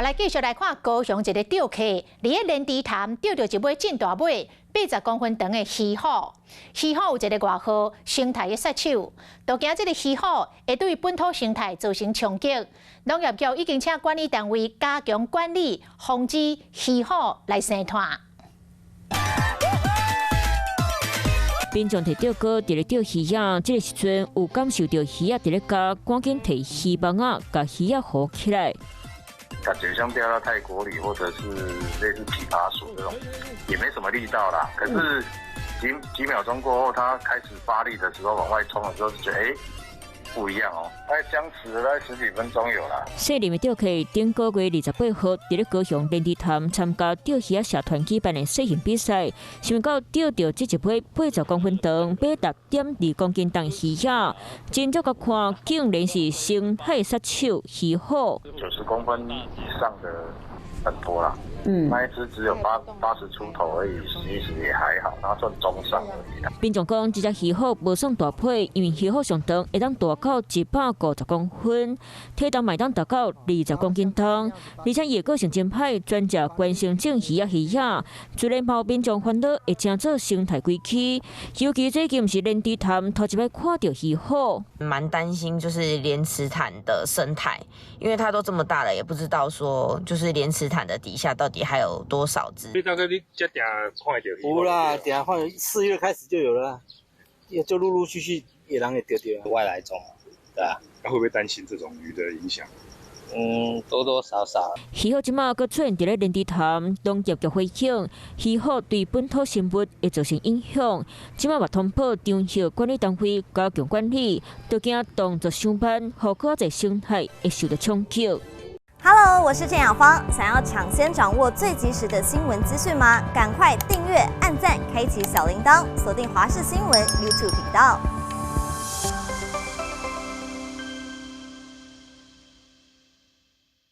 来继续来看高雄一个钓客，伫咧莲池潭钓到一尾真大尾，80公分长的鱼虎。鱼虎有一个外号“生态的杀手”，就惊这个鱼虎会对本土生态造成冲击。农业局已经请管理单位加强管理，防止鱼虎来生团。 民众摕钓竿伫咧钓鱼仔，这个时阵有感受到鱼仔伫咧夹，赶紧摕鱼网啊，甲鱼仔浮起来。感觉像钓到泰国鲤或者是类似琵琶鼠这种，也没什么力道啦。可是几秒钟过后，它开始发力的时候，往外冲的时候，就觉得不一样哦。大概僵持了大概10几分钟有啦。细林的钓客顶个月28号伫咧高雄莲池潭参加钓鱼仔社团举办的小型比赛，想到钓到这一尾80公分长、80.2公斤重鱼仔，真足甲看，竟然是生态杀手鱼虎。90公分以上的很多啦。 那一只只有80出头而已，其实也还好，它算中上而已啦。民众讲，这只鱼虎无算大批，因为鱼虎上长会当大到150公分，体重嘛当达到20公斤重，而且野个性真歹，专食关心种鱼仔。虽然某民众烦恼会整做生态危机，尤其最近是莲池潭头一摆看到鱼虎，蛮担心就是莲池潭的生态，因为它都这么大了，也不知道说就是莲池潭的底下到底还有多少只？你大概你这定看到？有啦，等下放4月开始就有了，也就陆陆续续也人也钓到外来种，对啊。那会不会担心这种鱼的影响？多多少少。鱼虎即马佫出现伫咧莲池潭，农业局回应，鱼虎对本土生物会造成影响。即马也通报长协管理单位加强管理，就惊动作上班，互更侪生态会受到冲击。Hello， 我是郑雅芳。想要抢先掌握最及时的新闻资讯吗？赶快订阅、按赞、开启小铃铛，锁定华视新闻 YouTube 频道。